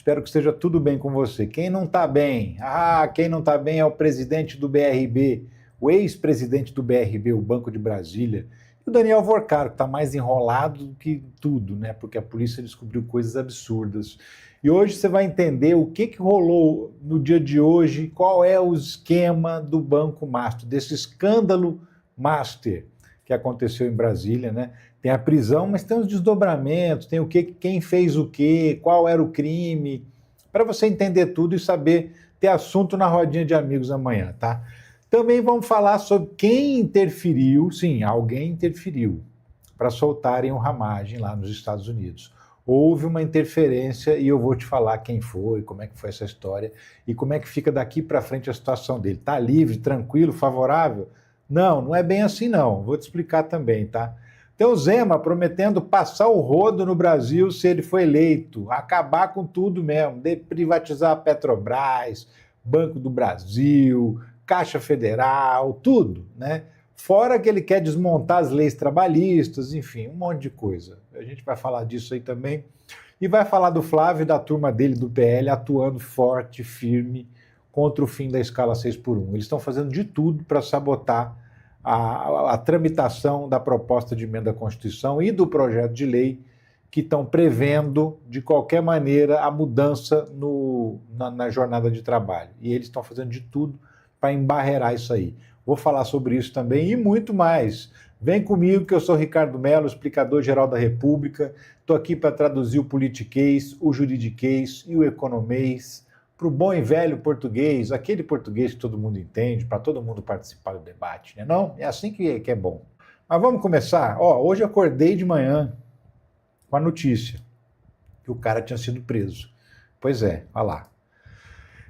Espero que esteja tudo bem com você. Quem não está bem? Quem não está bem é o presidente do BRB, o ex-presidente do BRB, o Banco de Brasília, e o Daniel Vorcaro, que está mais enrolado do que tudo, né? Porque a polícia descobriu coisas absurdas. E hoje você vai entender o que rolou no dia de hoje, qual é o esquema do Banco Master, desse escândalo Master que aconteceu em Brasília, né? Tem a prisão, mas tem os desdobramentos, tem o que, quem fez o quê, qual era o crime, para você entender tudo e saber ter assunto na rodinha de amigos amanhã, tá? Também vamos falar sobre quem interferiu, sim, alguém interferiu para soltarem o Ramagem lá nos Estados Unidos. Houve uma interferência e eu vou te falar quem foi, como é que foi essa história e como é que fica daqui para frente a situação dele. Tá livre, tranquilo, favorável? Não, não é bem assim não. Vou te explicar também, tá? Tem o Zema prometendo passar o rodo no Brasil se ele for eleito, acabar com tudo mesmo, privatizar a Petrobras, Banco do Brasil, Caixa Federal, tudo, né? Fora que ele quer desmontar as leis trabalhistas, enfim, um monte de coisa. A gente vai falar disso aí também. E vai falar do Flávio e da turma dele do PL atuando forte, firme, contra o fim da escala 6x1. Eles estão fazendo de tudo para sabotar a tramitação da proposta de emenda à Constituição e do projeto de lei que estão prevendo, de qualquer maneira, a mudança na jornada de trabalho. E eles estão fazendo de tudo para embarrear isso aí. Vou falar sobre isso também e muito mais. Vem comigo que eu sou Ricardo Mello, explicador geral da República. Estou aqui para traduzir o politiquês, o juridiquês e o economês para o bom e velho português, aquele português que todo mundo entende, para todo mundo participar do debate, né? Não? É assim que é bom. Mas vamos começar? Hoje eu acordei de manhã com a notícia que o cara tinha sido preso. Pois é, olha lá.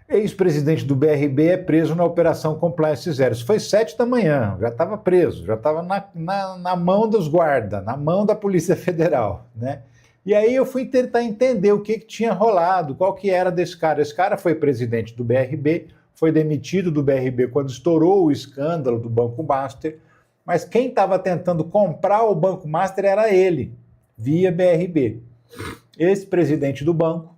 Ex-presidente do BRB é preso na Operação Compliance Zero. Isso foi 7 da manhã, já estava preso, já estava na mão dos guardas, na mão da Polícia Federal, né? E aí eu fui tentar entender o que tinha rolado, qual que era desse cara. Esse cara foi presidente do BRB, foi demitido do BRB quando estourou o escândalo do Banco Master, mas quem estava tentando comprar o Banco Master era ele, via BRB. Esse presidente do banco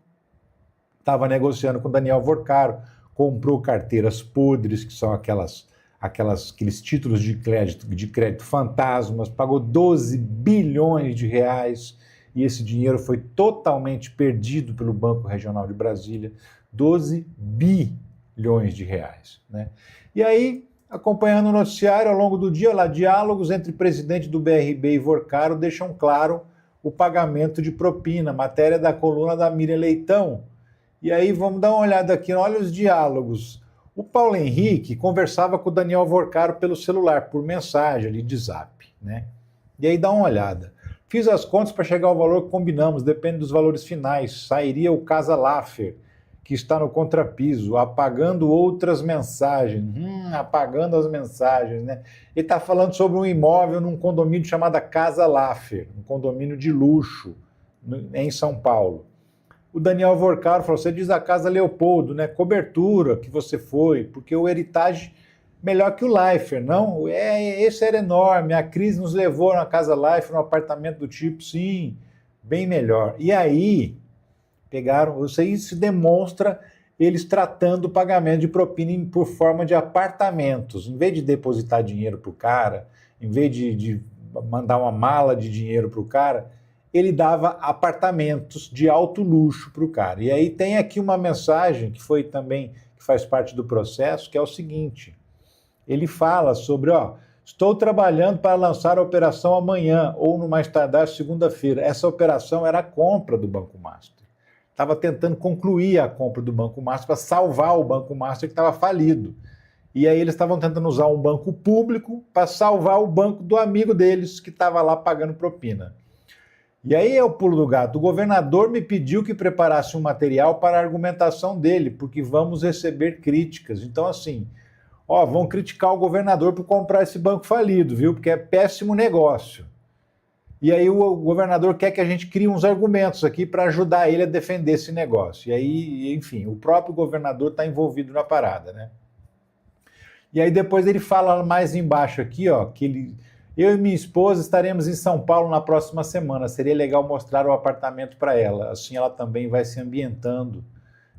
estava negociando com Daniel Vorcaro, comprou carteiras podres, que são aqueles títulos de crédito fantasmas, pagou 12 bilhões de reais, e esse dinheiro foi totalmente perdido pelo Banco Regional de Brasília, 12 bilhões de reais, né? E aí, acompanhando o noticiário ao longo do dia, lá, diálogos entre presidente do BRB e Vorcaro deixam claro o pagamento de propina, matéria da coluna da Miriam Leitão. E aí vamos dar uma olhada aqui, olha os diálogos. O Paulo Henrique conversava com o Daniel Vorcaro pelo celular, por mensagem ali de zap, né? E aí dá uma olhada. Fiz as contas para chegar ao valor que combinamos, depende dos valores finais. Sairia o Casa Laffer, que está no contrapiso, apagando outras mensagens. Apagando as mensagens, né? Ele está falando sobre um imóvel num condomínio chamado Casa Laffer, um condomínio de luxo em São Paulo. O Daniel Vorcaro falou, você diz a Casa Leopoldo, né? Cobertura que você foi, porque o Heritage melhor que o Laffer, não? Esse era enorme, a crise nos levou na Casa Laffer, num apartamento do tipo, sim, bem melhor. E aí, pegaram, isso demonstra eles tratando o pagamento de propina por forma de apartamentos. Em vez de depositar dinheiro para o cara, em vez de mandar uma mala de dinheiro para o cara, ele dava apartamentos de alto luxo para o cara. E aí tem aqui uma mensagem que foi também, que faz parte do processo, que é o seguinte, ele fala sobre, estou trabalhando para lançar a operação amanhã, ou no mais tardar segunda-feira. Essa operação era a compra do Banco Master. Estava tentando concluir a compra do Banco Master para salvar o Banco Master que estava falido. E aí eles estavam tentando usar um banco público para salvar o banco do amigo deles que estava lá pagando propina. E aí é o pulo do gato. O governador me pediu que preparasse um material para a argumentação dele, porque vamos receber críticas. Então, assim, vão criticar o governador por comprar esse banco falido, viu? Porque é péssimo negócio. E aí o governador quer que a gente crie uns argumentos aqui para ajudar ele a defender esse negócio. E aí, enfim, o próprio governador está envolvido na parada, né? E aí depois ele fala mais embaixo aqui, que Eu e minha esposa estaremos em São Paulo na próxima semana. Seria legal mostrar o apartamento para ela. Assim ela também vai se ambientando.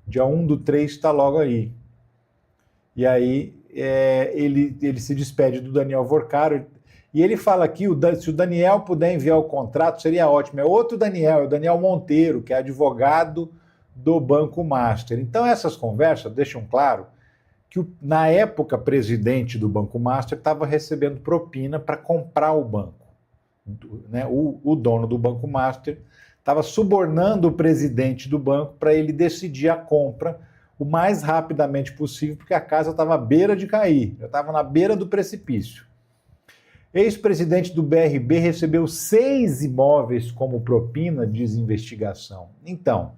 Dia 1/3 está logo aí. E aí ele se despede do Daniel Vorcaro. E ele fala aqui, se o Daniel puder enviar o contrato, seria ótimo. É outro Daniel, é o Daniel Monteiro, que é advogado do Banco Master. Então essas conversas deixam claro que, na época, presidente do Banco Master estava recebendo propina para comprar o banco. Né? O dono do Banco Master estava subornando o presidente do banco para ele decidir a compra o mais rapidamente possível, porque a casa estava à beira de cair, já estava na beira do precipício. Ex-presidente do BRB recebeu 6 imóveis como propina, diz investigação. Então,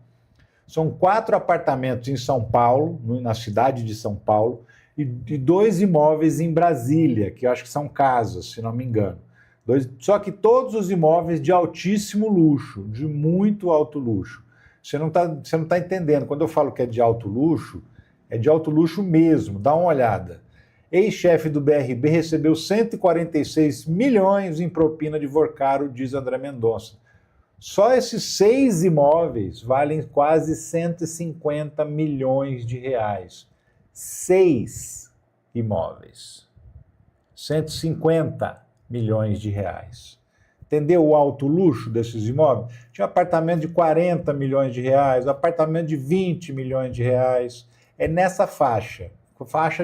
são 4 apartamentos em São Paulo, na cidade de São Paulo, e 2 imóveis em Brasília, que eu acho que são casas, se não me engano. Só que todos os imóveis de altíssimo luxo, de muito alto luxo. Você não tá entendendo. Quando eu falo que é de alto luxo mesmo. Dá uma olhada. Ex-chefe do BRB recebeu 146 milhões em propina de Vorcaro, diz André Mendonça. Só esses 6 imóveis valem quase 150 milhões de reais. 6 imóveis. 150 milhões de reais. Entendeu o alto luxo desses imóveis? Tinha um apartamento de 40 milhões de reais, um apartamento de 20 milhões de reais. É nessa faixa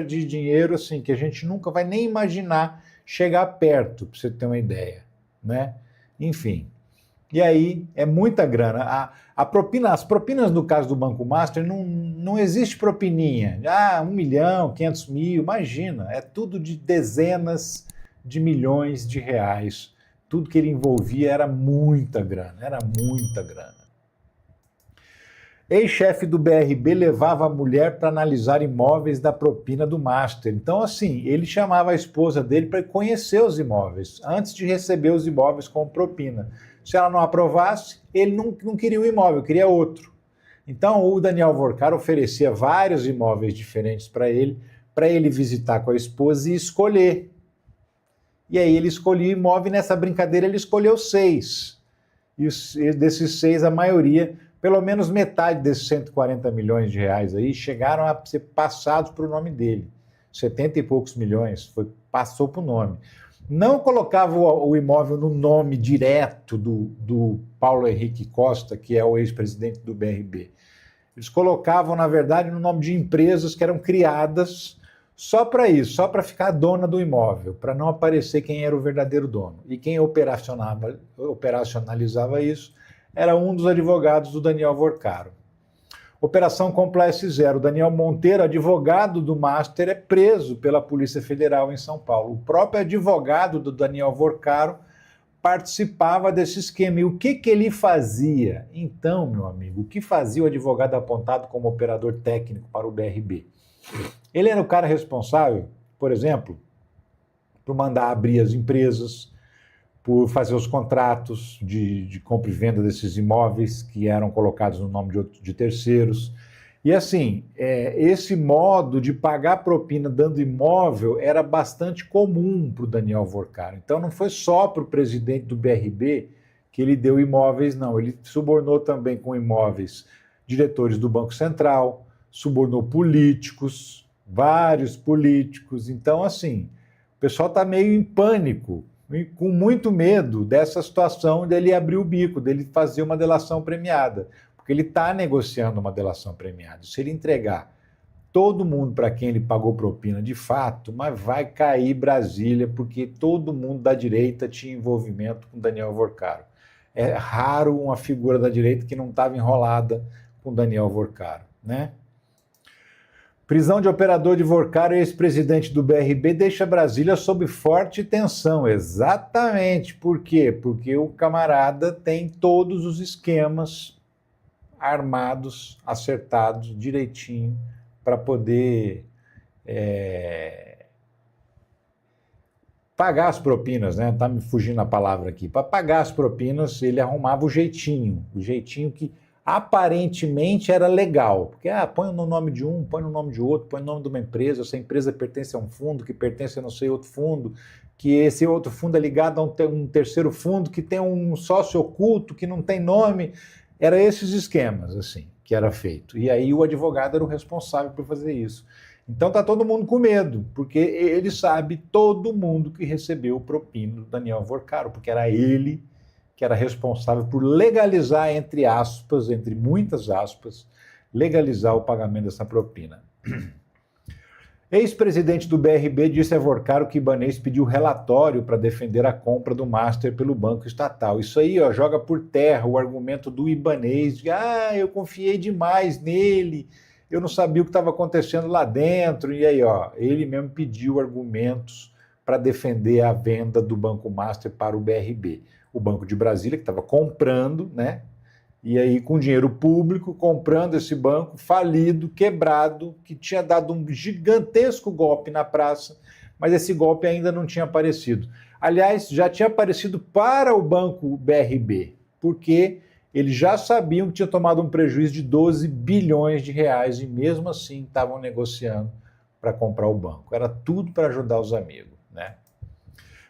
de dinheiro assim que a gente nunca vai nem imaginar chegar perto, para você ter uma ideia, né? Enfim. E aí é muita grana. As propinas no caso do Banco Master não existe propininha. 1 milhão, 500 mil, imagina. É tudo de dezenas de milhões de reais. Tudo que ele envolvia era muita grana, Ex-chefe do BRB levava a mulher para analisar imóveis da propina do Master. Então, assim, ele chamava a esposa dele para conhecer os imóveis, antes de receber os imóveis como propina. Se ela não aprovasse, ele não queria o imóvel, queria outro. Então, o Daniel Vorcaro oferecia vários imóveis diferentes para ele visitar com a esposa e escolher. E aí ele escolhia o imóvel e nessa brincadeira ele escolheu 6. E desses 6, a maioria, pelo menos metade desses 140 milhões de reais aí, chegaram a ser passados para o nome dele. 70 e poucos milhões, passou para o nome. Não colocava o imóvel no nome direto do Paulo Henrique Costa, que é o ex-presidente do BRB. Eles colocavam, na verdade, no nome de empresas que eram criadas só para isso, só para ficar dona do imóvel, para não aparecer quem era o verdadeiro dono. E quem operacionalizava isso era um dos advogados do Daniel Vorcaro. Operação Compliance Zero. Daniel Monteiro, advogado do Master, é preso pela Polícia Federal em São Paulo. O próprio advogado do Daniel Vorcaro participava desse esquema. E o que ele fazia? Então, meu amigo, o que fazia o advogado apontado como operador técnico para o BRB? Ele era o cara responsável, por exemplo, por mandar abrir as empresas, por fazer os contratos de compra e venda desses imóveis que eram colocados no nome de terceiros. E assim, esse modo de pagar propina dando imóvel era bastante comum para o Daniel Vorcaro. Então não foi só para o presidente do BRB que ele deu imóveis, não. Ele subornou também com imóveis diretores do Banco Central, subornou políticos, vários políticos. Então, assim, o pessoal está meio em pânico, com muito medo dessa situação dele abrir o bico, dele fazer uma delação premiada, porque ele está negociando uma delação premiada. Se ele entregar todo mundo para quem ele pagou propina de fato, mas vai cair Brasília, porque todo mundo da direita tinha envolvimento com Daniel Vorcaro. É raro uma figura da direita que não estava enrolada com Daniel Vorcaro, né? Prisão de operador de Vorcaro e ex-presidente do BRB deixa Brasília sob forte tensão. Exatamente. Por quê? Porque o camarada tem todos os esquemas armados, acertados, direitinho, para poder pagar as propinas, né? Tá me fugindo a palavra aqui. Para pagar as propinas, ele arrumava o jeitinho que aparentemente era legal, porque põe no nome de um, põe no nome de outro, põe no nome de uma empresa, essa empresa pertence a um fundo, que pertence a não sei outro fundo, que esse outro fundo é ligado a um terceiro fundo, que tem um sócio oculto, que não tem nome. Era esses esquemas, assim, que era feito. E aí o advogado era o responsável por fazer isso. Então tá todo mundo com medo, porque ele sabe todo mundo que recebeu o propina do Daniel Vorcaro, porque era ele que era responsável por legalizar, entre aspas, entre muitas aspas, legalizar o pagamento dessa propina. Ex-presidente do BRB disse a Vorcaro que Ibanez pediu relatório para defender a compra do Master pelo Banco Estatal. Isso aí, ó, joga por terra o argumento do Ibanez de eu confiei demais nele, eu não sabia o que estava acontecendo lá dentro. E aí, ó, ele mesmo pediu argumentos para defender a venda do Banco Master para o BRB. O Banco de Brasília, que estava comprando, né? E aí, com dinheiro público, comprando esse banco falido, quebrado, que tinha dado um gigantesco golpe na praça, mas esse golpe ainda não tinha aparecido. Aliás, já tinha aparecido para o Banco BRB, porque eles já sabiam que tinha tomado um prejuízo de 12 bilhões de reais e mesmo assim estavam negociando para comprar o banco. Era tudo para ajudar os amigos, né?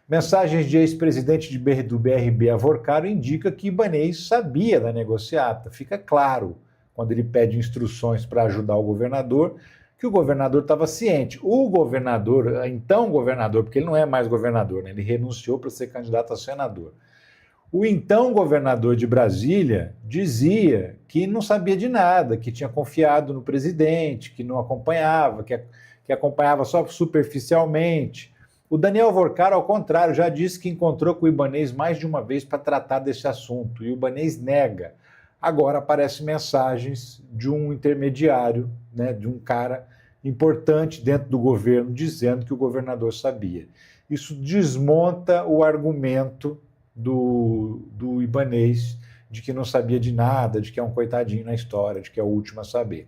Mensagens de ex-presidente do BRB a Vorcaro indica que Ibanez sabia da negociata. Fica claro, quando ele pede instruções para ajudar o governador, que o governador estava ciente. O governador, então governador, porque ele não é mais governador, né? Ele renunciou para ser candidato a senador. O então governador de Brasília dizia que não sabia de nada, que tinha confiado no presidente, que não acompanhava, que acompanhava só superficialmente. O Daniel Vorcaro, ao contrário, já disse que encontrou com o Ibanez mais de uma vez para tratar desse assunto, e o Ibanez nega. Agora aparecem mensagens de um intermediário, né, de um cara importante dentro do governo, dizendo que o governador sabia. Isso desmonta o argumento do Ibanez de que não sabia de nada, de que é um coitadinho na história, de que é o último a saber.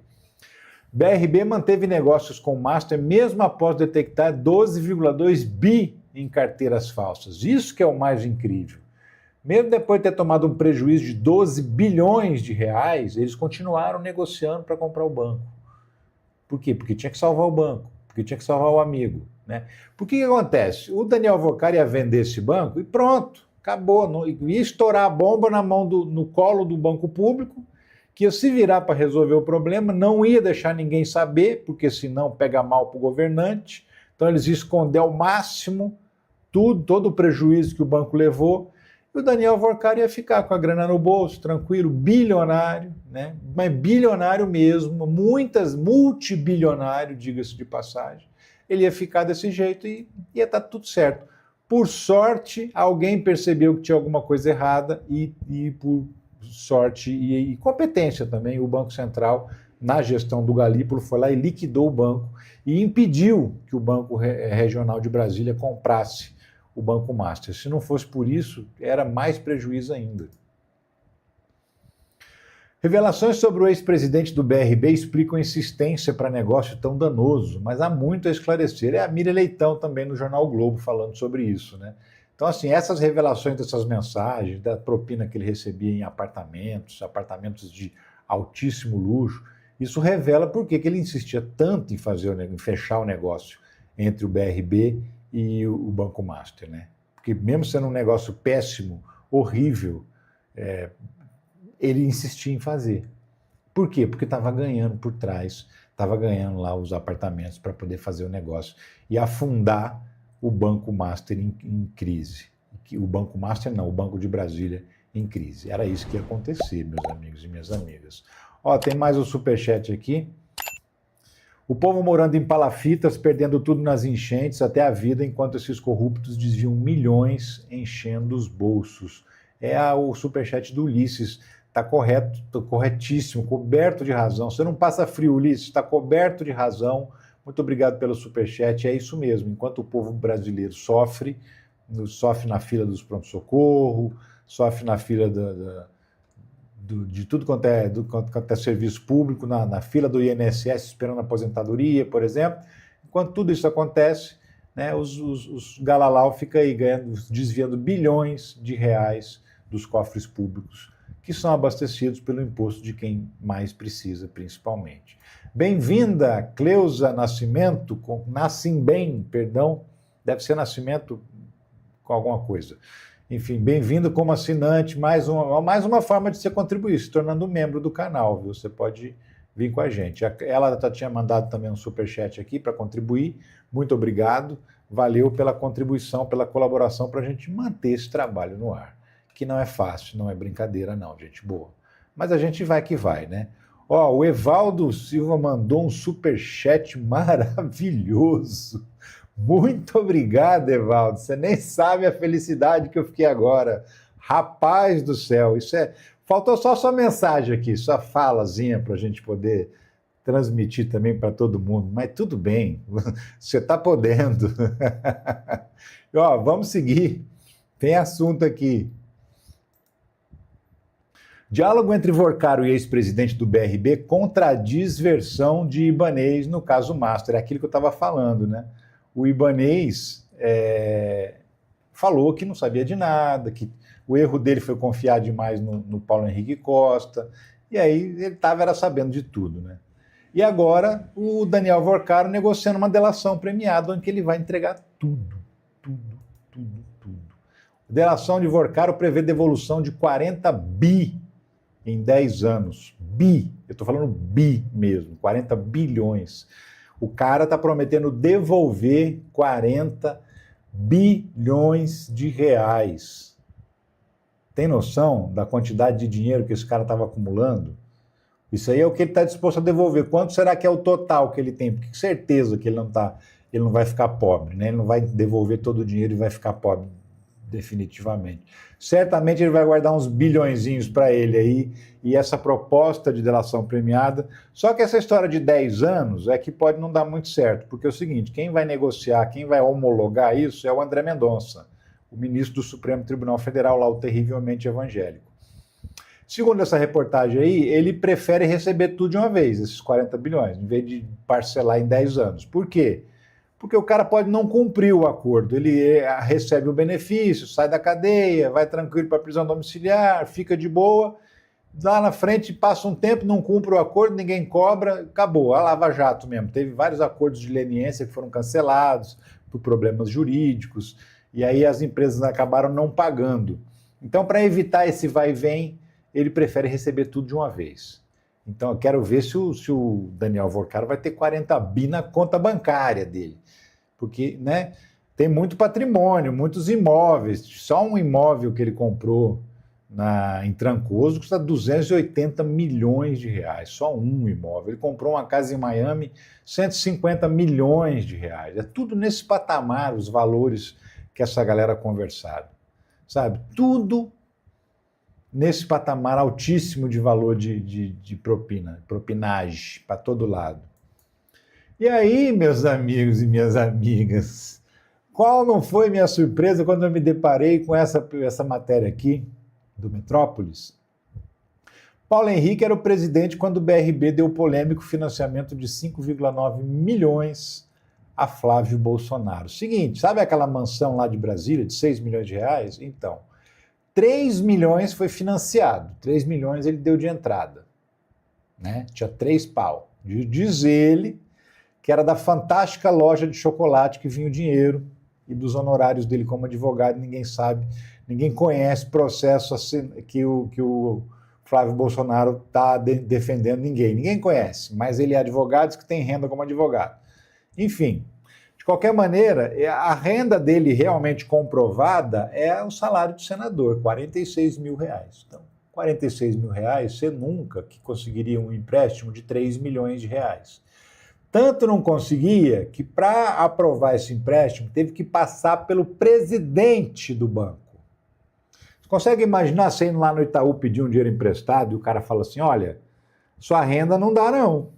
BRB manteve negócios com Master mesmo após detectar 12,2 bi em carteiras falsas. Isso que é o mais incrível. Mesmo depois de ter tomado um prejuízo de 12 bilhões de reais, eles continuaram negociando para comprar o banco. Por quê? Porque tinha que salvar o banco, porque tinha que salvar o amigo, né? Por que acontece? O Daniel Vorcaro ia vender esse banco e pronto, acabou. Ia estourar a bomba no colo do banco público, que ia se virar para resolver o problema, não ia deixar ninguém saber, porque senão pega mal para o governante. Então eles iam esconder ao máximo todo o prejuízo que o banco levou, e o Daniel Vorcaro ia ficar com a grana no bolso, tranquilo, bilionário, né? Mas bilionário mesmo, multibilionário, diga-se de passagem. Ele ia ficar desse jeito e ia estar tudo certo. Por sorte, alguém percebeu que tinha alguma coisa errada e por sorte e competência também, o Banco Central, na gestão do Galípolo, foi lá e liquidou o banco e impediu que o Banco Regional de Brasília comprasse o Banco Master. Se não fosse por isso, era mais prejuízo ainda. Revelações sobre o ex-presidente do BRB explicam a insistência para negócio tão danoso, mas há muito a esclarecer. É a Miriam Leitão também no Jornal Globo falando sobre isso, né? Então, assim, essas revelações dessas mensagens, da propina que ele recebia em apartamentos de altíssimo luxo, isso revela por que ele insistia tanto em fechar o negócio entre o BRB e o Banco Master, né? Porque mesmo sendo um negócio péssimo, horrível, ele insistia em fazer. Por quê? Porque estava ganhando por trás, estava ganhando lá os apartamentos para poder fazer o negócio e afundar o Banco Master em crise. O Banco Master não, o Banco de Brasília em crise. Era isso que ia acontecer, meus amigos e minhas amigas. Ó, tem mais um superchat aqui. O povo morando em palafitas, perdendo tudo nas enchentes, até a vida, enquanto esses corruptos desviam milhões enchendo os bolsos. É o superchat do Ulisses. Está correto, corretíssimo, coberto de razão. Você não passa frio, Ulisses, está coberto de razão. Muito obrigado pelo superchat. É isso mesmo. Enquanto o povo brasileiro sofre na fila dos pronto-socorro, sofre na fila de tudo quanto é serviço público, na fila do INSS esperando aposentadoria, por exemplo. Enquanto tudo isso acontece, né, os galalau ficam aí desviando bilhões de reais dos cofres públicos, que são abastecidos pelo imposto de quem mais precisa, principalmente. Bem-vinda, Cleusa Nascimento, Nascimbem, perdão, deve ser Nascimento com alguma coisa. Enfim, bem-vindo como assinante, mais uma forma de você contribuir, se tornando membro do canal, viu? Você pode vir com a gente. Ela tinha mandado também um superchat aqui para contribuir. Muito obrigado. Valeu pela contribuição, pela colaboração para a gente manter esse trabalho no ar. Que não é fácil, não é brincadeira não, gente boa. Mas a gente vai que vai, né? Ó, o Evaldo Silva mandou um superchat maravilhoso. Muito obrigado, Evaldo. Você nem sabe a felicidade que eu fiquei agora. Rapaz do céu, isso é... Faltou só sua mensagem aqui, sua falazinha para a gente poder transmitir também para todo mundo. Mas tudo bem, você está podendo. Ó, vamos seguir. Tem assunto aqui. Diálogo entre Vorcaro e ex-presidente do BRB contradiz versão de Ibanez no caso Master. É aquilo que eu estava falando, né? O Ibanez falou que não sabia de nada, que o erro dele foi confiar demais no Paulo Henrique Costa, e aí ele estava sabendo de tudo, né? E agora o Daniel Vorcaro negociando uma delação premiada, onde ele vai entregar tudo. A delação de Vorcaro prevê devolução de 40 bi em 10 anos. Bi, eu estou falando bi mesmo, 40 bilhões. O cara está prometendo devolver 40 bilhões de reais. Tem noção da quantidade de dinheiro que esse cara estava acumulando? Isso aí é o que ele está disposto a devolver. Quanto será que é o total que ele tem? Porque certeza que ele não vai ficar pobre, né? Ele não vai devolver todo o dinheiro e vai ficar pobre definitivamente. Certamente ele vai guardar uns bilhõezinhos para ele aí, e essa proposta de delação premiada. Só que essa história de 10 anos é que pode não dar muito certo, porque é o seguinte, quem vai negociar, quem vai homologar isso é o André Mendonça, o ministro do Supremo Tribunal Federal, lá o terrivelmente evangélico. Segundo essa reportagem aí, ele prefere receber tudo de uma vez, esses 40 bilhões, em vez de parcelar em 10 anos. Por quê? Porque o cara pode não cumprir o acordo, ele recebe o benefício, sai da cadeia, vai tranquilo para a prisão domiciliar, fica de boa, lá na frente passa um tempo, não cumpre o acordo, ninguém cobra, acabou, a Lava Jato mesmo. Teve vários acordos de leniência que foram cancelados por problemas jurídicos, e aí as empresas acabaram não pagando. Então, para evitar esse vai e vem, ele prefere receber tudo de uma vez. Então, eu quero ver se o Daniel Vorcaro vai ter 40 bi na conta bancária dele. Porque, né, tem muito patrimônio, muitos imóveis. Só um imóvel que ele comprou em Trancoso custa 280 milhões de reais. Só um imóvel. Ele comprou uma casa em Miami, 150 milhões de reais. É tudo nesse patamar, os valores que essa galera conversaram. Sabe? Tudo nesse patamar altíssimo de valor de propinagem para todo lado. E aí, meus amigos e minhas amigas, qual não foi minha surpresa quando eu me deparei com essa matéria aqui, do Metrópolis? Paulo Henrique era o presidente quando o BRB deu polêmico financiamento de 5,9 milhões a Flávio Bolsonaro. Seguinte, sabe aquela mansão lá de Brasília, de 6 milhões de reais? Então, 3 milhões foi financiado, 3 milhões ele deu de entrada, né? Tinha 3 pau. Diz ele que era da fantástica loja de chocolate que vinha o dinheiro e dos honorários dele como advogado, ninguém sabe, ninguém conhece o processo que o Flávio Bolsonaro está defendendo, ninguém conhece, mas ele é advogado que tem renda como advogado. Enfim, de qualquer maneira, a renda dele realmente comprovada é o salário de senador, 46 mil reais. Então, 46 mil reais, você nunca que conseguiria um empréstimo de 3 milhões de reais. Tanto não conseguia que, para aprovar esse empréstimo, teve que passar pelo presidente do banco. Você consegue imaginar você indo lá no Itaú pedir um dinheiro emprestado e o cara fala assim, olha, sua renda não dá não,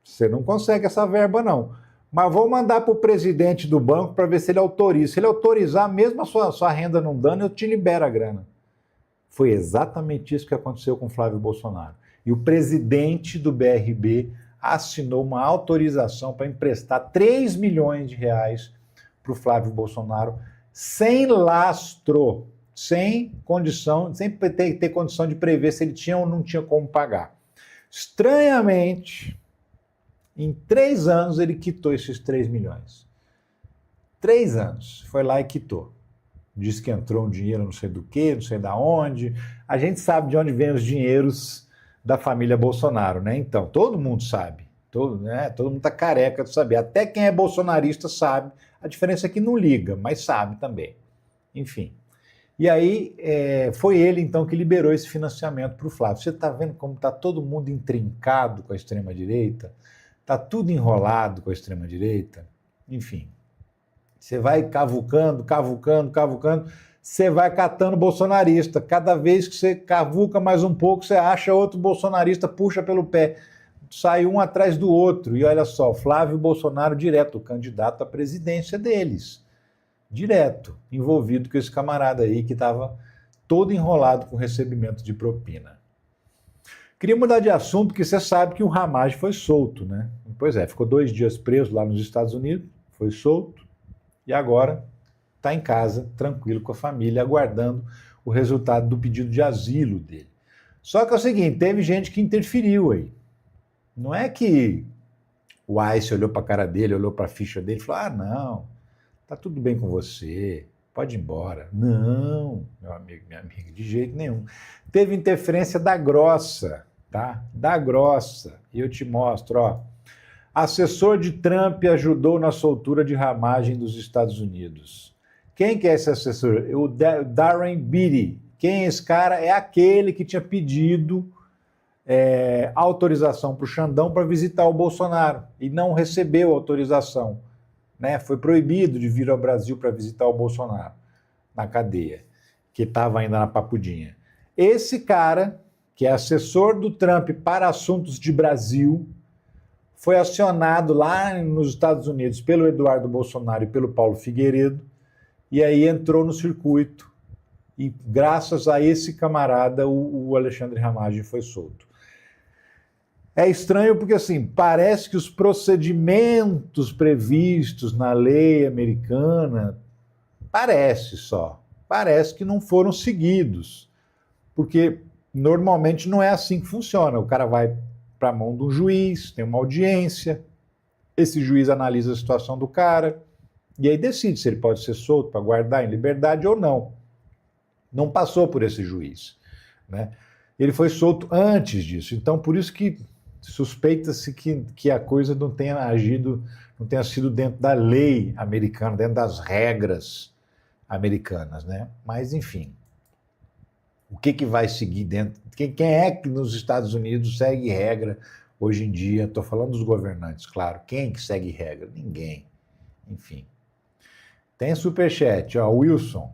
você não consegue essa verba não, mas vou mandar para o presidente do banco para ver se ele autoriza. Se ele autorizar, mesmo a sua renda não dando, eu te libero a grana. Foi exatamente isso que aconteceu com Flávio Bolsonaro. E o presidente do BRB assinou uma autorização para emprestar 3 milhões de reais para o Flávio Bolsonaro, sem lastro, sem condição, sem ter condição de prever se ele tinha ou não tinha como pagar. Estranhamente, em 3 anos ele quitou esses 3 milhões. 3 anos, foi lá e quitou. diz que entrou um dinheiro não sei do que, não sei da onde. A gente sabe de onde vêm os dinheiros da família Bolsonaro, né? Então, todo mundo sabe. Todo mundo está careca de saber. Até quem é bolsonarista sabe. A diferença é que não liga, mas sabe também. Enfim. E aí foi ele, então, que liberou esse financiamento para o Flávio. Você está vendo como está todo mundo intrincado com a extrema-direita? Está tudo enrolado com a extrema-direita? Enfim. Você vai cavucando, você vai catando bolsonarista. Cada vez que você cavuca mais um pouco, você acha outro bolsonarista, puxa pelo pé. Sai um atrás do outro. E olha só, Flávio Bolsonaro direto, o candidato à presidência deles. Direto, envolvido com esse camarada aí que estava todo enrolado com recebimento de propina. Queria mudar de assunto, porque você sabe que o Ramagem foi solto, né? Pois é, ficou 2 dias preso lá nos Estados Unidos, foi solto, e agora está em casa, tranquilo com a família, aguardando o resultado do pedido de asilo dele. Só que é o seguinte, teve gente que interferiu aí. Não é que o ICE olhou para a cara dele, olhou para a ficha dele e falou, não, tá tudo bem com você, pode ir embora. Não, meu amigo, minha amiga, de jeito nenhum. Teve interferência da grossa, tá? Da grossa. E eu te mostro, ó. Assessor de Trump ajudou na soltura de Ramagem dos Estados Unidos. Quem que é esse assessor? O Darren Beatty. Quem é esse cara? É aquele que tinha pedido autorização para o Xandão para visitar o Bolsonaro e não recebeu autorização. Né? Foi proibido de vir ao Brasil para visitar o Bolsonaro na cadeia, que estava ainda na papudinha. Esse cara, que é assessor do Trump para assuntos de Brasil, foi acionado lá nos Estados Unidos pelo Eduardo Bolsonaro e pelo Paulo Figueiredo, e aí entrou no circuito, e graças a esse camarada, o Alexandre Ramagem foi solto. É estranho porque, assim, parece que os procedimentos previstos na lei americana, parece que não foram seguidos, porque normalmente não é assim que funciona. O cara vai para a mão de um juiz, tem uma audiência, esse juiz analisa a situação do cara e aí decide se ele pode ser solto para guardar em liberdade ou não. Não passou por esse juiz, né? Ele foi solto antes disso, então por isso que suspeita-se que a coisa não tenha agido, não tenha sido dentro da lei americana, dentro das regras americanas, né? Mas, enfim, o que vai seguir dentro? Quem é que nos Estados Unidos segue regra hoje em dia? Estou falando dos governantes, claro. Quem que segue regra? Ninguém. Enfim. Tem superchat, ó, Wilson.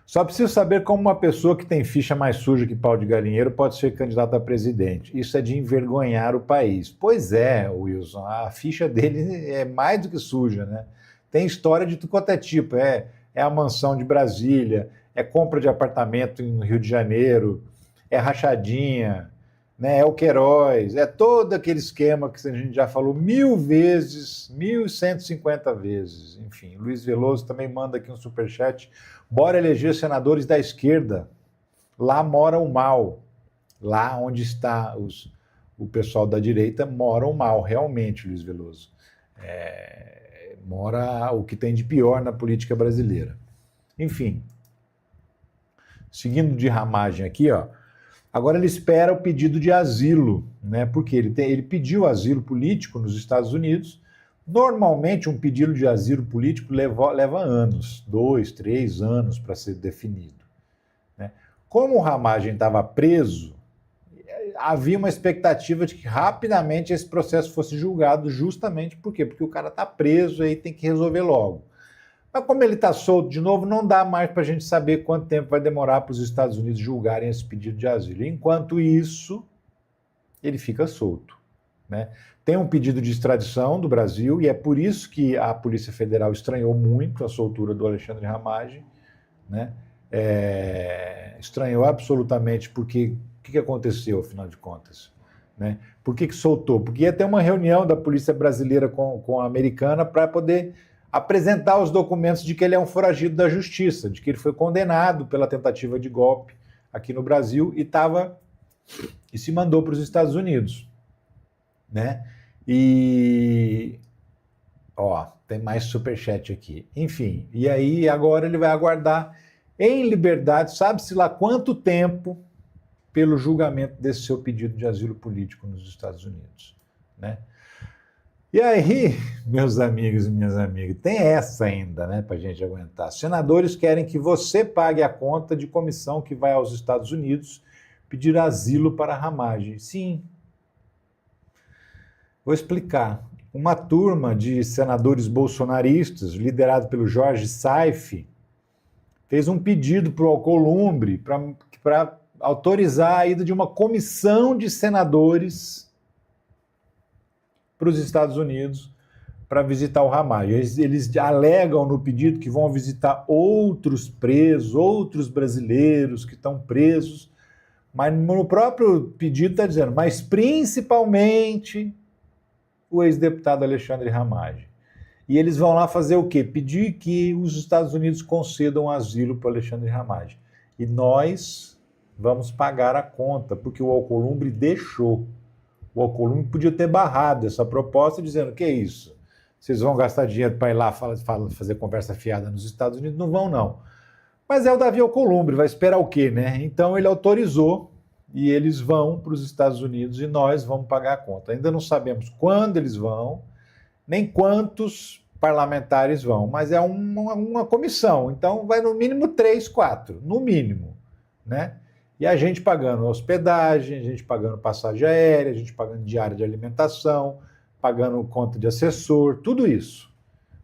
Só preciso saber como uma pessoa que tem ficha mais suja que pau de galinheiro pode ser candidata a presidente. Isso é de envergonhar o país. Pois é, Wilson, a ficha dele é mais do que suja, né? Tem história de tudo quanto é tipo. É a mansão de Brasília, é compra de apartamento no Rio de Janeiro, é rachadinha, né? É o Queiroz, é todo aquele esquema que a gente já falou 1000 vezes, 1150 vezes. Enfim, Luiz Veloso também manda aqui um superchat. Bora eleger senadores da esquerda. Lá mora o mal. Lá onde está o pessoal da direita mora o mal, realmente, Luiz Veloso. Mora o que tem de pior na política brasileira. Enfim, seguindo de Ramagem aqui, ó. Agora ele espera o pedido de asilo, né? Porque ele pediu asilo político nos Estados Unidos. Normalmente, um pedido de asilo político leva anos, 2, 3 anos para ser definido, né? Como o Ramagem estava preso, havia uma expectativa de que rapidamente esse processo fosse julgado, justamente por quê? Porque o cara está preso e tem que resolver logo. Mas como ele está solto de novo, não dá mais para a gente saber quanto tempo vai demorar para os Estados Unidos julgarem esse pedido de asilo. Enquanto isso, ele fica solto, né? Tem um pedido de extradição do Brasil e é por isso que a Polícia Federal estranhou muito a soltura do Alexandre Ramagem, né? Estranhou absolutamente porque o que aconteceu, afinal de contas, né? Por que soltou? Porque ia ter uma reunião da Polícia Brasileira com a americana para poder apresentar os documentos de que ele é um foragido da justiça, de que ele foi condenado pela tentativa de golpe aqui no Brasil e se mandou para os Estados Unidos, né? E tem mais superchat aqui. Enfim, e aí agora ele vai aguardar em liberdade, sabe-se lá quanto tempo, pelo julgamento desse seu pedido de asilo político nos Estados Unidos, né? E aí, meus amigos e minhas amigas, tem essa ainda, né, para a gente aguentar. Senadores querem que você pague a conta de comissão que vai aos Estados Unidos pedir asilo para Ramagem. Sim. Vou explicar. Uma turma de senadores bolsonaristas, liderado pelo Jorge Saif, fez um pedido para o Alcolumbre para autorizar a ida de uma comissão de senadores para os Estados Unidos para visitar o Ramagem. Eles alegam no pedido que vão visitar outros presos, outros brasileiros que estão presos, mas no próprio pedido está dizendo, mas principalmente o ex-deputado Alexandre Ramagem. E eles vão lá fazer o quê? Pedir que os Estados Unidos concedam asilo para o Alexandre Ramagem. E nós vamos pagar a conta, porque o Alcolumbre deixou. O Alcolumbre podia ter barrado essa proposta, dizendo que é isso. Vocês vão gastar dinheiro para ir lá fazer conversa fiada nos Estados Unidos? Não vão, não. Mas é o Davi Alcolumbre, vai esperar o quê, né? Então ele autorizou e eles vão para os Estados Unidos e nós vamos pagar a conta. Ainda não sabemos quando eles vão, nem quantos parlamentares vão, mas é uma comissão. Então vai no mínimo 3, 4, no mínimo, né? E a gente pagando hospedagem, a gente pagando passagem aérea, a gente pagando diária de alimentação, pagando conta de assessor, tudo isso,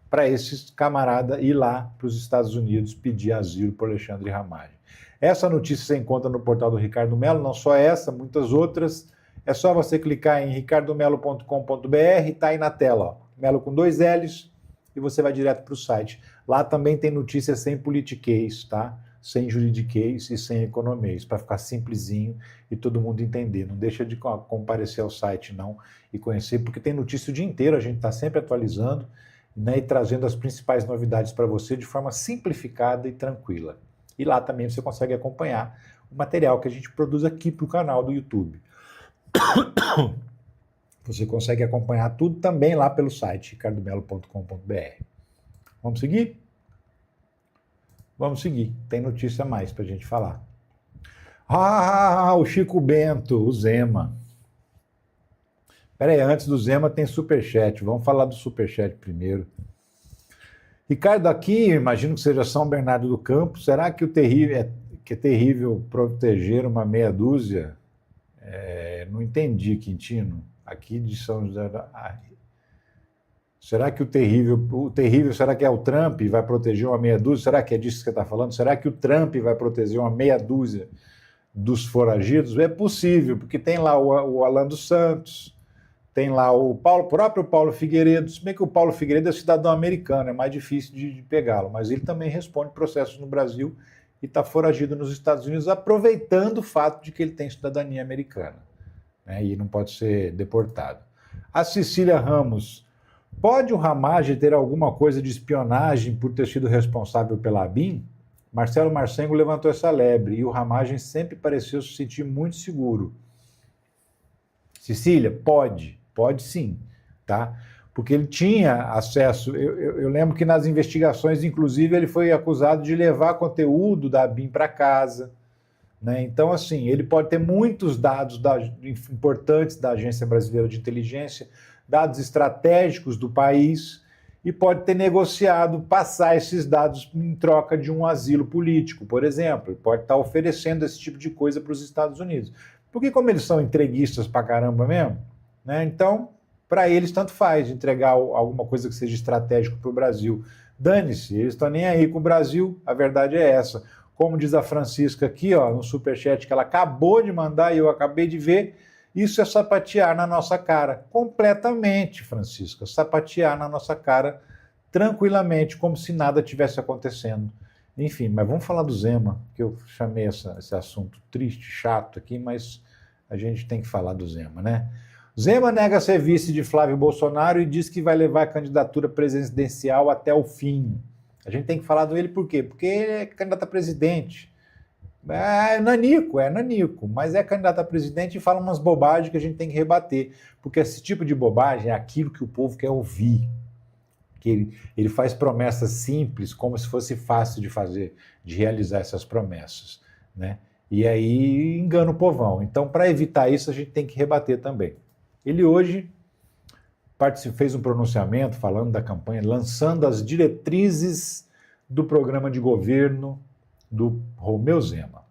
para esses camaradas ir lá para os Estados Unidos pedir asilo para o Alexandre Ramagem. Essa notícia você encontra no portal do Ricardo Mello, não só essa, muitas outras. É só você clicar em ricardomelo.com.br, está aí na tela, ó, Melo com 2 L's, e você vai direto para o site. Lá também tem notícias sem politiquês, tá? Sem juridiquês e sem economês, para ficar simplesinho e todo mundo entender. Não deixa de comparecer ao site, não, e conhecer, porque tem notícia o dia inteiro, a gente está sempre atualizando, né, e trazendo as principais novidades para você de forma simplificada e tranquila. E lá também você consegue acompanhar o material que a gente produz aqui para o canal do YouTube. Você consegue acompanhar tudo também lá pelo site ricardomelo.com.br. Vamos seguir? Vamos seguir, tem notícia a mais para a gente falar. O Chico Bento, o Zema. Peraí, antes do Zema tem superchat, vamos falar do superchat primeiro. Ricardo, aqui, imagino que seja São Bernardo do Campo, será que é terrível proteger uma meia dúzia? Não entendi, Quintino. Aqui de São José... Será que o terrível, será que é o Trump vai proteger uma meia dúzia? Será que é disso que você está falando? Será que o Trump vai proteger uma meia dúzia dos foragidos? É possível, porque tem lá o Alan dos Santos, tem lá o próprio Paulo Figueiredo, se bem que o Paulo Figueiredo é cidadão americano, é mais difícil de pegá-lo, mas ele também responde processos no Brasil e está foragido nos Estados Unidos, aproveitando o fato de que ele tem cidadania americana, né, e não pode ser deportado. A Cecília Ramos... Pode o Ramagem ter alguma coisa de espionagem por ter sido responsável pela ABIN? Marcelo Marcengo levantou essa lebre e o Ramagem sempre pareceu se sentir muito seguro. Cecília, pode sim, tá? Porque ele tinha acesso, eu lembro que nas investigações, inclusive, ele foi acusado de levar conteúdo da ABIN para casa, né? Então, assim, ele pode ter muitos dados importantes da Agência Brasileira de Inteligência, dados estratégicos do país, e pode ter negociado passar esses dados em troca de um asilo político, por exemplo. Ele pode estar oferecendo esse tipo de coisa para os Estados Unidos. Porque como eles são entreguistas pra caramba mesmo, né? Então, para eles tanto faz entregar alguma coisa que seja estratégico para o Brasil. Dane-se, eles estão nem aí com o Brasil, a verdade é essa. Como diz a Francisca aqui, ó, no superchat que ela acabou de mandar e eu acabei de ver, isso é sapatear na nossa cara. Completamente, Francisca. Sapatear na nossa cara tranquilamente, como se nada tivesse acontecendo. Enfim, mas vamos falar do Zema, que eu chamei esse assunto triste, chato aqui, mas a gente tem que falar do Zema, né? Zema nega ser vice de Flávio Bolsonaro e diz que vai levar a candidatura presidencial até o fim. A gente tem que falar dele por quê? Porque ele é candidato a presidente. É nanico, mas é candidato a presidente e fala umas bobagens que a gente tem que rebater, porque esse tipo de bobagem é aquilo que o povo quer ouvir. que ele faz promessas simples como se fosse fácil de fazer, de realizar essas promessas, né? E aí engana o povão. Então, para evitar isso, a gente tem que rebater também. Ele hoje fez um pronunciamento falando da campanha, lançando as diretrizes do programa de governo do Romeu Zema.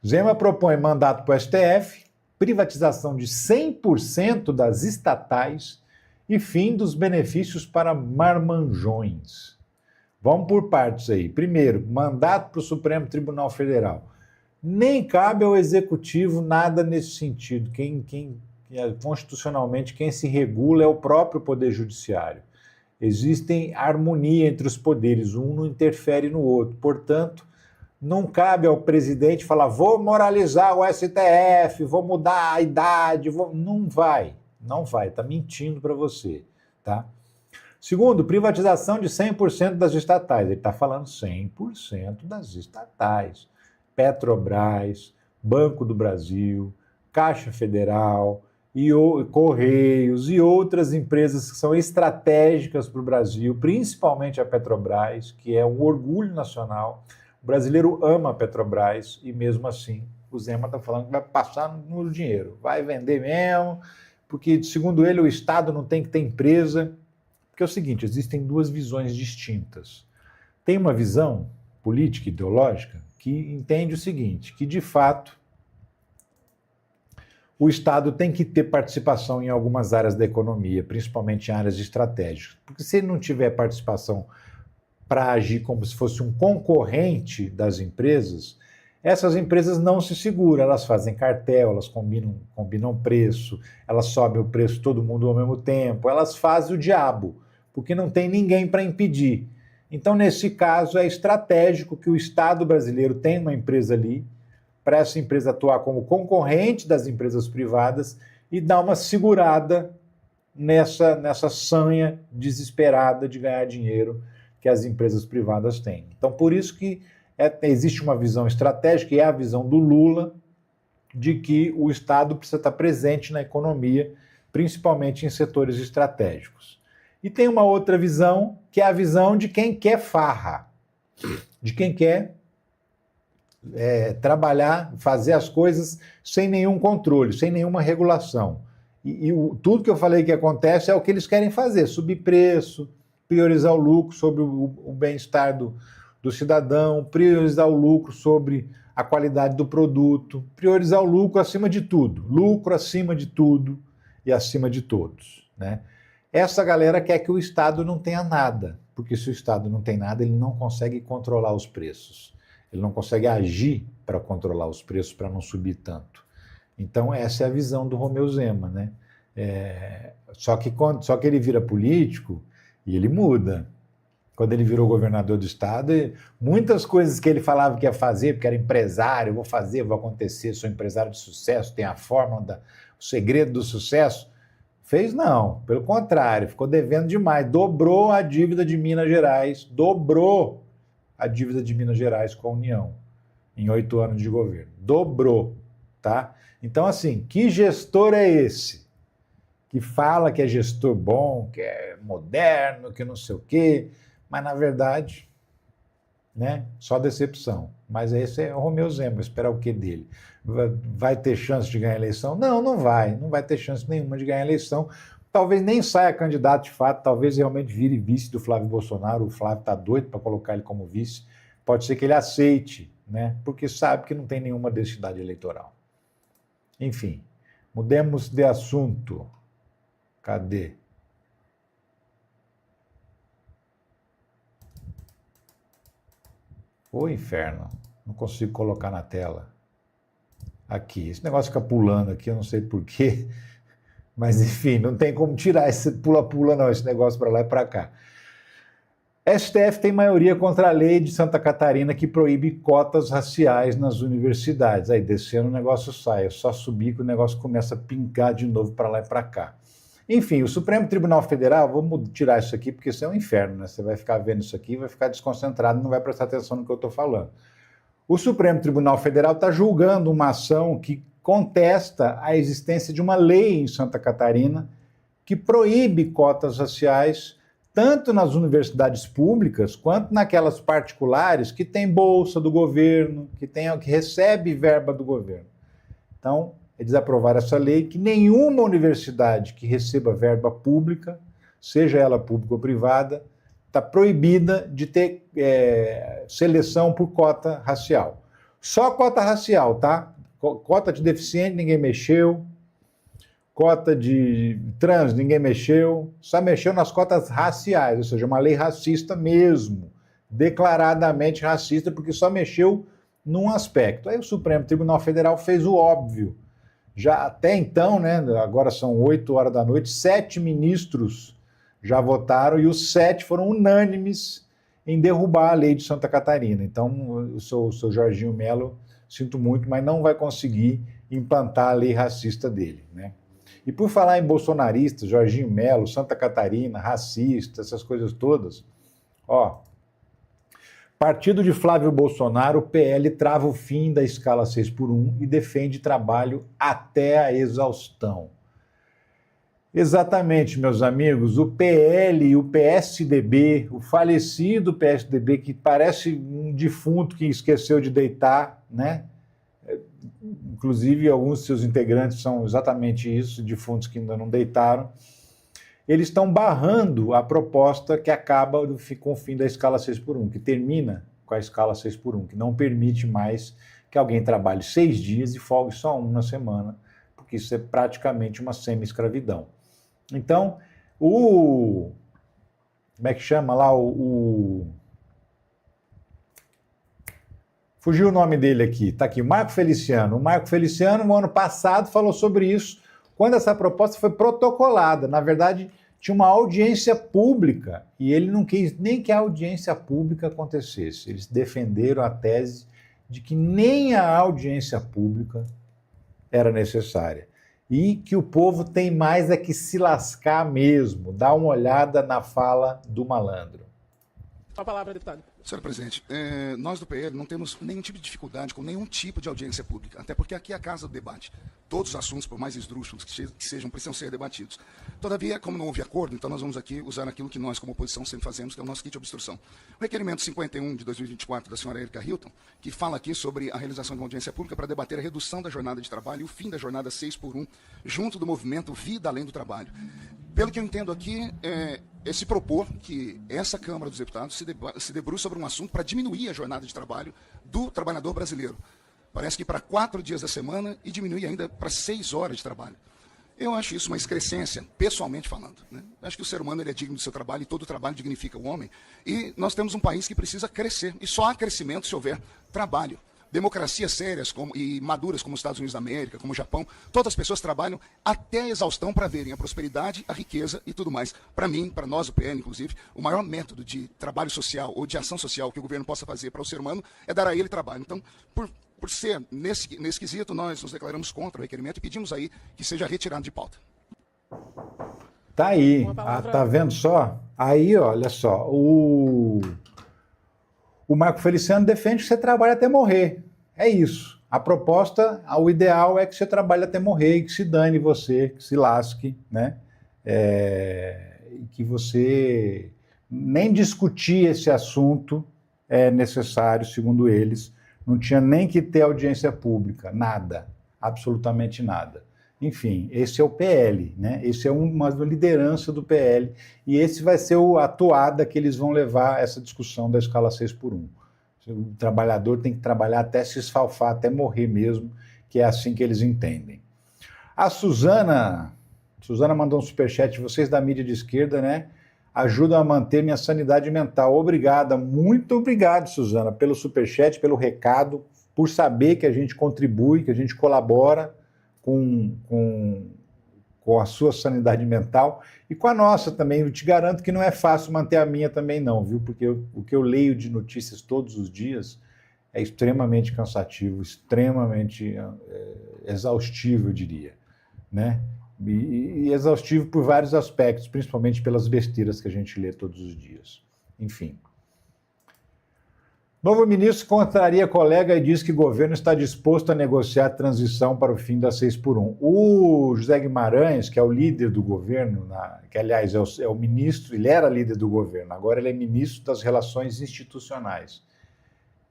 Zema propõe mandato para o STF, privatização de 100% das estatais e fim dos benefícios para marmanjões. Vamos por partes aí. Primeiro, mandato para o Supremo Tribunal Federal. Nem cabe ao Executivo nada nesse sentido. Constitucionalmente, quem se regula é o próprio Poder Judiciário. Existem harmonia entre os poderes, um não interfere no outro. Portanto, não cabe ao presidente falar, vou moralizar o STF, vou mudar a idade, não vai, está mentindo para você, tá? Segundo, privatização de 100% das estatais, ele está falando 100% das estatais. Petrobras, Banco do Brasil, Caixa Federal, Correios e outras empresas que são estratégicas para o Brasil, principalmente a Petrobras, que é um orgulho nacional. O brasileiro ama a Petrobras e mesmo assim o Zema está falando que vai passar no dinheiro, vai vender mesmo, porque segundo ele o Estado não tem que ter empresa. Porque é o seguinte, existem duas visões distintas. Tem uma visão política, ideológica, que entende o seguinte, que de fato o Estado tem que ter participação em algumas áreas da economia, principalmente em áreas estratégicas. Porque se ele não tiver participação para agir como se fosse um concorrente das empresas, essas empresas não se seguram, elas fazem cartel, elas combinam preço, elas sobem o preço todo mundo ao mesmo tempo, elas fazem o diabo, porque não tem ninguém para impedir. Então, nesse caso, é estratégico que o Estado brasileiro tenha uma empresa ali, para essa empresa atuar como concorrente das empresas privadas e dar uma segurada nessa sanha desesperada de ganhar dinheiro que as empresas privadas têm. Então, por isso que existe uma visão estratégica, e é a visão do Lula, de que o Estado precisa estar presente na economia, principalmente em setores estratégicos. E tem uma outra visão, que é a visão de quem quer farra, de quem quer trabalhar, fazer as coisas sem nenhum controle, sem nenhuma regulação. Tudo que eu falei que acontece é o que eles querem fazer, subir preço, priorizar o lucro sobre o bem-estar do cidadão, priorizar o lucro sobre a qualidade do produto, priorizar o lucro acima de tudo e acima de todos, né? Essa galera quer que o Estado não tenha nada, porque se o Estado não tem nada, ele não consegue controlar os preços, ele não consegue agir para controlar os preços, para não subir tanto. Então essa é a visão do Romeu Zema, né? Só que ele vira político e ele muda. Quando ele virou governador do estado, muitas coisas que ele falava que ia fazer, porque era empresário, vou fazer, vou acontecer, sou empresário de sucesso, tem a fórmula, o segredo do sucesso, fez não, pelo contrário, ficou devendo demais, dobrou a dívida de Minas Gerais, com a União, em 8 anos de governo, dobrou, tá? Então assim, que gestor é esse? Que fala que é gestor bom, que é moderno, que não sei o quê, mas na verdade, né, só decepção. Mas esse é o Romeu Zema, esperar o quê dele? Vai ter chance de ganhar a eleição? Não vai ter chance nenhuma de ganhar a eleição. Talvez nem saia candidato de fato, talvez realmente vire vice do Flávio Bolsonaro, o Flávio está doido para colocar ele como vice, pode ser que ele aceite, né, porque sabe que não tem nenhuma densidade eleitoral. Enfim, mudemos de assunto. Cadê? Ô inferno, não consigo colocar na tela. Aqui, esse negócio fica pulando aqui, eu não sei porquê, mas enfim, não tem como tirar esse pula-pula não, esse negócio para lá e para cá. STF tem maioria contra a lei de Santa Catarina que proíbe cotas raciais nas universidades. Aí descendo o negócio sai, é só subir que o negócio começa a pincar de novo para lá e para cá. Enfim, o Supremo Tribunal Federal, vamos tirar isso aqui porque isso é um inferno, né? Você vai ficar vendo isso aqui, vai ficar desconcentrado, não vai prestar atenção no que eu estou falando. O Supremo Tribunal Federal está julgando uma ação que contesta a existência de uma lei em Santa Catarina que proíbe cotas raciais tanto nas universidades públicas quanto naquelas particulares que tem bolsa do governo, que recebe verba do governo. Então, eles aprovaram essa lei que nenhuma universidade que receba verba pública, seja ela pública ou privada, está proibida de ter seleção por cota racial. Só cota racial, tá? Cota de deficiente ninguém mexeu, cota de trans ninguém mexeu, só mexeu nas cotas raciais, ou seja, uma lei racista mesmo, declaradamente racista, porque só mexeu num aspecto. Aí o Supremo Tribunal Federal fez o óbvio. Já até então, né, agora são 8 horas da noite, 7 ministros já votaram e os 7 foram unânimes em derrubar a lei de Santa Catarina. Então, o seu Jorginho Melo, sinto muito, mas não vai conseguir implantar a lei racista dele, né? E por falar em bolsonaristas, Jorginho Melo, Santa Catarina, racista, essas coisas todas, ó, partido de Flávio Bolsonaro, o PL trava o fim da escala 6x1 e defende trabalho até a exaustão. Exatamente, meus amigos, o PL e o PSDB, o falecido PSDB, que parece um defunto que esqueceu de deitar, né? Inclusive, alguns de seus integrantes são exatamente isso, defuntos que ainda não deitaram. Eles estão barrando a proposta que acaba com o fim da escala 6x1, que termina com a escala 6x1, que não permite mais que alguém trabalhe 6 dias e folgue só 1 na semana, porque isso é praticamente uma semi-escravidão. Então, como é que chama lá fugiu o nome dele aqui, está aqui, o Marco Feliciano. O Marco Feliciano, no ano passado, falou sobre isso, quando essa proposta foi protocolada. Na verdade, tinha uma audiência pública e ele não quis nem que a audiência pública acontecesse. Eles defenderam a tese de que nem a audiência pública era necessária. E que o povo tem mais é que se lascar mesmo. Dá uma olhada na fala do malandro. A palavra, deputado. Senhor presidente, nós do PL não temos nenhum tipo de dificuldade com nenhum tipo de audiência pública, até porque aqui é a casa do debate. Todos os assuntos, por mais esdrúxulos que sejam, precisam ser debatidos. Todavia, como não houve acordo, então nós vamos aqui usar aquilo que nós, como oposição, sempre fazemos, que é o nosso kit de obstrução. O requerimento 51 de 2024 da senhora Erika Hilton, que fala aqui sobre a realização de uma audiência pública para debater a redução da jornada de trabalho e o fim da jornada 6x1, junto do movimento Vida Além do Trabalho. Pelo que eu entendo aqui, se propor que essa Câmara dos Deputados se debruce sobre um assunto para diminuir a jornada de trabalho do trabalhador brasileiro. Parece que para 4 dias da semana e diminuir ainda para 6 horas de trabalho. Eu acho isso uma excrescência, pessoalmente falando, né? Acho que o ser humano ele é digno do seu trabalho e todo trabalho dignifica o homem. E nós temos um país que precisa crescer. E só há crescimento se houver trabalho. Democracias sérias e maduras como os Estados Unidos da América, como o Japão, todas as pessoas trabalham até a exaustão para verem a prosperidade, a riqueza e tudo mais. Para mim, para nós, o PN, inclusive, o maior método de trabalho social ou de ação social que o governo possa fazer para o ser humano é dar a ele trabalho. Então, por ser nesse quesito, nós nos declaramos contra o requerimento e pedimos aí que seja retirado de pauta. Tá aí, tá vendo só? Aí, olha só, o Marco Feliciano defende que você trabalhe até morrer. É isso. A proposta, o ideal é que você trabalhe até morrer e que se dane você, que se lasque, né? E que você nem discutir esse assunto é necessário, segundo eles. Não tinha nem que ter audiência pública, nada, absolutamente nada. Enfim, esse é o PL, né? Esse é uma liderança do PL e esse vai ser a toada que eles vão levar essa discussão da escala 6x1. O trabalhador tem que trabalhar até se esfalfar, até morrer mesmo, que é assim que eles entendem. A Suzana mandou um superchat, vocês da mídia de esquerda, né? Ajudam a manter minha sanidade mental. Obrigada, muito obrigado, Suzana, pelo superchat, pelo recado, por saber que a gente contribui, que a gente colabora com a sua sanidade mental e com a nossa também. Eu te garanto que não é fácil manter a minha também não, viu? Porque o que eu leio de notícias todos os dias é extremamente cansativo, extremamente exaustivo, eu diria, né? E exaustivo por vários aspectos, principalmente pelas besteiras que a gente lê todos os dias. Enfim. Novo ministro contraria colega e diz que o governo está disposto a negociar a transição para o fim da 6x1. O José Guimarães, que é o líder do governo, que aliás é o ministro, ele era líder do governo, agora ele é ministro das Relações Institucionais.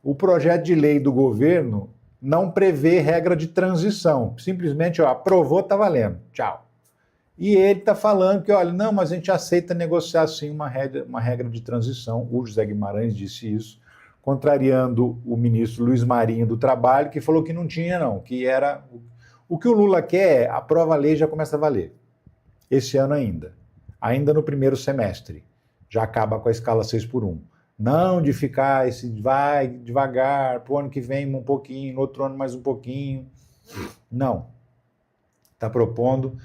O projeto de lei do governo não prevê regra de transição, simplesmente aprovou, está valendo, tchau. E ele está falando que, olha, não, mas a gente aceita negociar sim uma regra de transição, o José Guimarães disse isso, contrariando o ministro Luiz Marinho do Trabalho, que falou que não tinha não, que era... O que o Lula quer é, aprova a lei e já começa a valer. Esse ano ainda no primeiro semestre, já acaba com a escala 6x1. Não de ficar, vai devagar, para o ano que vem um pouquinho, no outro ano mais um pouquinho. Não. Está propondo,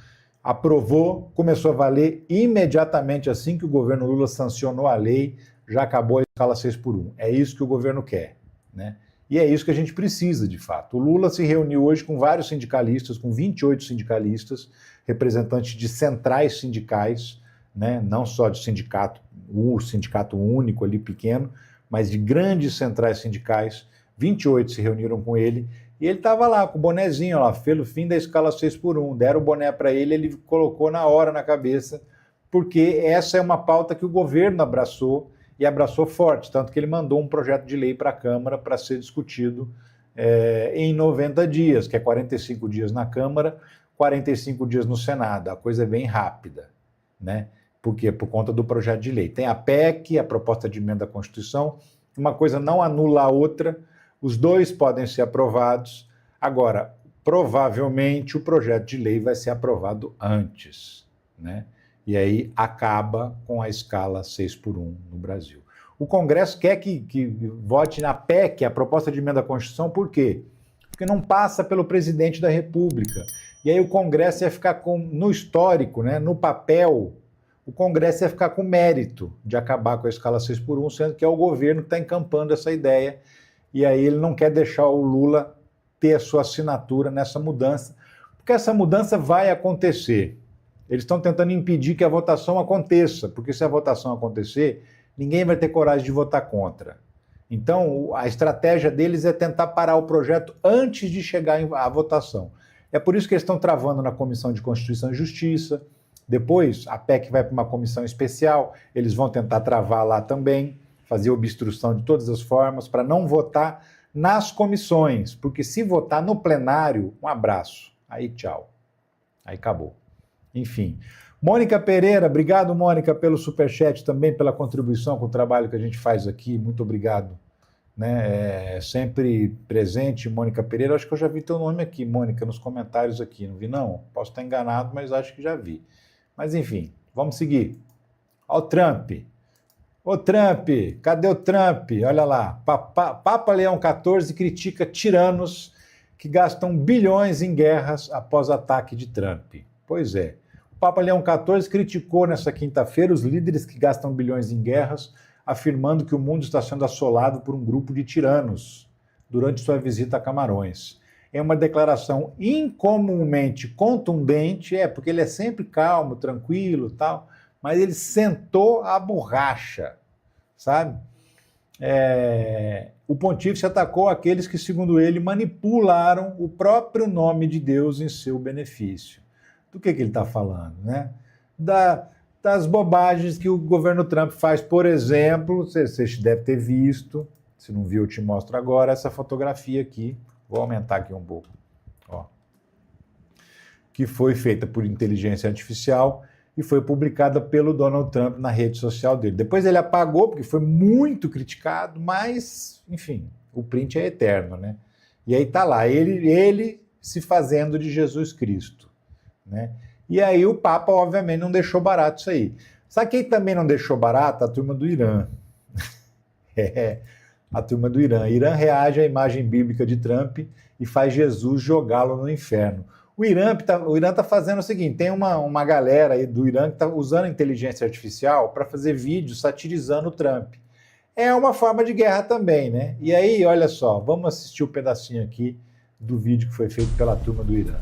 aprovou, começou a valer imediatamente assim que o governo Lula sancionou a lei, já acabou a escala 6x1. É isso que o governo quer, né? E é isso que a gente precisa, de fato. O Lula se reuniu hoje com vários sindicalistas, com 28 sindicalistas, representantes de centrais sindicais, né? Não só de sindicato, o sindicato único ali pequeno, mas de grandes centrais sindicais. 28 se reuniram com ele, e ele estava lá com o bonezinho, lá, pelo fim da escala 6x1. Deram o boné para ele, ele colocou na hora na cabeça, porque essa é uma pauta que o governo abraçou, e abraçou forte, tanto que ele mandou um projeto de lei para a Câmara para ser discutido em 90 dias, que é 45 dias na Câmara, 45 dias no Senado. A coisa é bem rápida, né? Por quê? Por conta do projeto de lei. Tem a PEC, a proposta de emenda à Constituição, uma coisa não anula a outra, os dois podem ser aprovados. Agora, provavelmente o projeto de lei vai ser aprovado antes, né? E aí acaba com a escala 6x1 no Brasil. O Congresso quer que vote na PEC, a proposta de emenda à Constituição, por quê? Porque não passa pelo presidente da República. E aí o Congresso ia ficar no histórico, né, no papel, o Congresso ia ficar com mérito de acabar com a escala 6x1, sendo que é o governo que está encampando essa ideia, e aí ele não quer deixar o Lula ter a sua assinatura nessa mudança, porque essa mudança vai acontecer. Eles estão tentando impedir que a votação aconteça, porque se a votação acontecer, ninguém vai ter coragem de votar contra. Então, a estratégia deles é tentar parar o projeto antes de chegar à votação. É por isso que eles estão travando na Comissão de Constituição e Justiça. Depois, a PEC vai para uma comissão especial, eles vão tentar travar lá também, fazer obstrução de todas as formas, para não votar nas comissões, porque se votar no plenário, um abraço, aí tchau, aí acabou. Enfim, Mônica Pereira, obrigado, Mônica, pelo superchat, também pela contribuição com o trabalho que a gente faz aqui, muito obrigado, né? Sempre presente, Mônica Pereira. Acho que eu já vi teu nome aqui, Mônica, nos comentários aqui, não vi não? Posso estar enganado, mas acho que já vi. Mas enfim, vamos seguir. Ó o Trump. Ô Trump, cadê o Trump? Olha lá, Papa Leão XIV critica tiranos que gastam bilhões em guerras após ataque de Trump. Pois é. O Papa Leão XIV criticou nessa quinta-feira os líderes que gastam bilhões em guerras, afirmando que o mundo está sendo assolado por um grupo de tiranos durante sua visita a Camarões. É uma declaração incomumente contundente, porque ele é sempre calmo, tranquilo e tal, mas ele sentou a borracha, sabe? O pontífice atacou aqueles que, segundo ele, manipularam o próprio nome de Deus em seu benefício. Do que ele está falando, né? Das bobagens que o governo Trump faz, por exemplo, você deve ter visto, se não viu eu te mostro agora, essa fotografia aqui, vou aumentar aqui um pouco, ó, que foi feita por inteligência artificial e foi publicada pelo Donald Trump na rede social dele. Depois ele apagou, porque foi muito criticado, mas, enfim, o print é eterno, né? E aí tá lá, ele se fazendo de Jesus Cristo, né? E aí o Papa, obviamente, não deixou barato isso aí. Sabe quem também não deixou barato? A turma do Irã. A turma do Irã. Irã reage à imagem bíblica de Trump e faz Jesus jogá-lo no inferno. O Irã está fazendo o seguinte, tem uma galera aí do Irã que está usando a inteligência artificial para fazer vídeos satirizando o Trump. É uma forma de guerra também, né? E aí, olha só, vamos assistir um pedacinho aqui do vídeo que foi feito pela turma do Irã.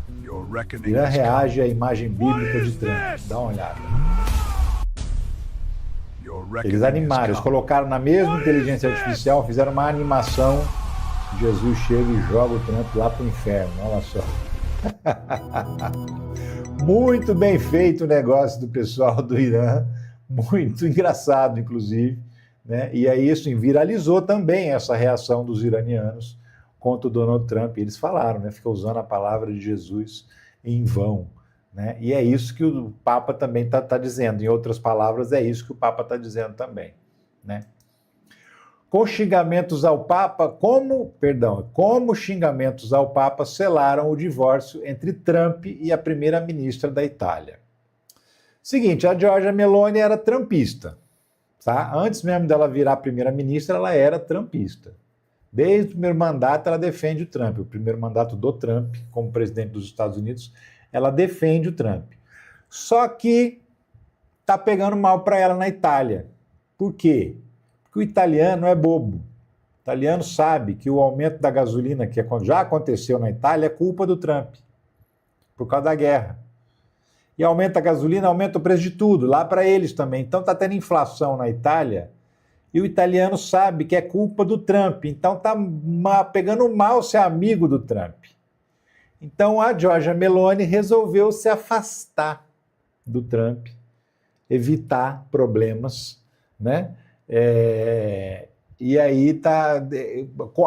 Irã reage à imagem bíblica de Trump. Dá uma olhada. Eles animaram, eles colocaram na mesma inteligência artificial, fizeram uma animação. Jesus chega e joga o Trump lá para o inferno, olha só. Muito bem feito o negócio do pessoal do Irã, muito engraçado, inclusive, né? E aí isso viralizou também essa reação dos iranianos contra o Donald Trump. Eles falaram, né? Fica usando a palavra de Jesus em vão, né? E é isso que o Papa também está dizendo. Em outras palavras, é isso que o Papa está dizendo também, né? Com xingamentos ao Papa, como xingamentos ao Papa selaram o divórcio entre Trump e a primeira-ministra da Itália. Seguinte, a Giorgia Meloni era trumpista, tá? Antes mesmo dela virar primeira-ministra, ela era trumpista. Desde o primeiro mandato, ela defende o Trump. O primeiro mandato do Trump, como presidente dos Estados Unidos, ela defende o Trump. Só que tá pegando mal para ela na Itália. Por quê? Porque o italiano é bobo. O italiano sabe que o aumento da gasolina, que já aconteceu na Itália, é culpa do Trump, por causa da guerra. E aumenta a gasolina, aumenta o preço de tudo, lá para eles também. Então está tendo inflação na Itália, e o italiano sabe que é culpa do Trump. Então está pegando mal ser amigo do Trump. Então a Giorgia Meloni resolveu se afastar do Trump, evitar problemas, né? E aí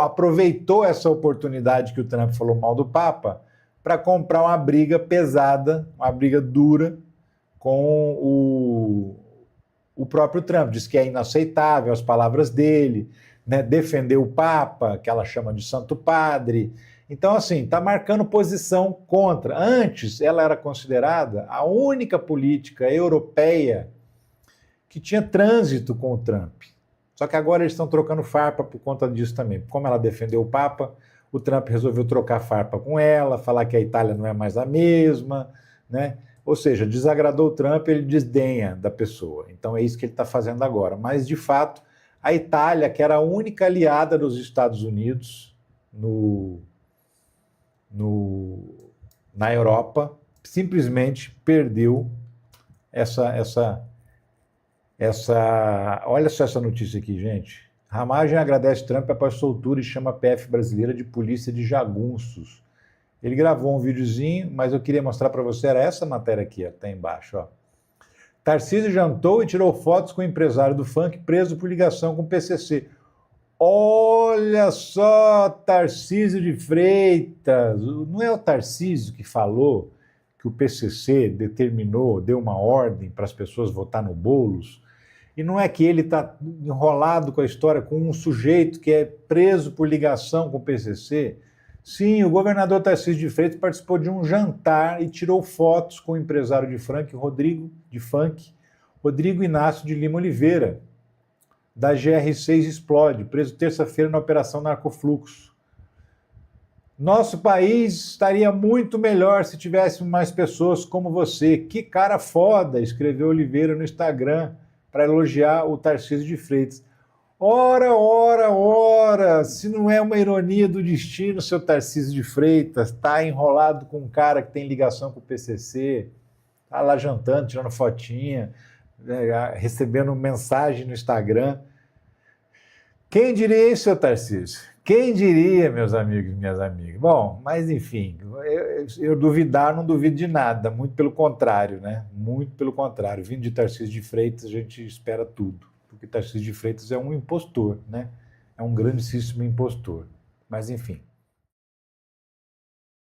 aproveitou essa oportunidade que o Trump falou mal do Papa para comprar uma briga pesada, uma briga dura com o próprio Trump. Diz que é inaceitável as palavras dele, né? Defendeu o Papa, que ela chama de Santo Padre. Então, assim, está marcando posição contra. Antes, ela era considerada a única política europeia que tinha trânsito com o Trump. Só que agora eles estão trocando farpa por conta disso também. Como ela defendeu o Papa, o Trump resolveu trocar farpa com ela, falar que a Itália não é mais a mesma, né? Ou seja, desagradou o Trump, ele desdenha da pessoa. Então é isso que ele está fazendo agora. Mas, de fato, a Itália, que era a única aliada dos Estados Unidos na Europa, simplesmente perdeu olha só essa notícia aqui, gente. Ramagem agradece Trump após soltura e chama a PF brasileira de polícia de jagunços. Ele gravou um videozinho, mas eu queria mostrar para você, era essa matéria aqui, ó, tá embaixo, ó. Tarcísio jantou e tirou fotos com o empresário do funk preso por ligação com o PCC. Olha só, Tarcísio de Freitas. Não é o Tarcísio que falou que o PCC deu uma ordem para as pessoas votar no Boulos? E não é que ele está enrolado com a história com um sujeito que é preso por ligação com o PCC? Sim, o governador Tarcísio de Freitas participou de um jantar e tirou fotos com o empresário de funk, Rodrigo Inácio de Lima Oliveira, da GR6 Explode, preso terça-feira na Operação Narcofluxo. Nosso país estaria muito melhor se tivesse mais pessoas como você. Que cara foda, escreveu Oliveira no Instagram para elogiar o Tarcísio de Freitas. Ora, se não é uma ironia do destino, seu Tarcísio de Freitas, está enrolado com um cara que tem ligação com o PCC, está lá jantando, tirando fotinha, recebendo mensagem no Instagram. Quem diria isso, seu Tarcísio? Quem diria, meus amigos e minhas amigas? Bom, mas enfim, eu duvidar, não duvido de nada, muito pelo contrário, né? Muito pelo contrário. Vindo de Tarcísio de Freitas, a gente espera tudo, porque Tarcísio de Freitas é um impostor, né? É um grandíssimo impostor. Mas enfim.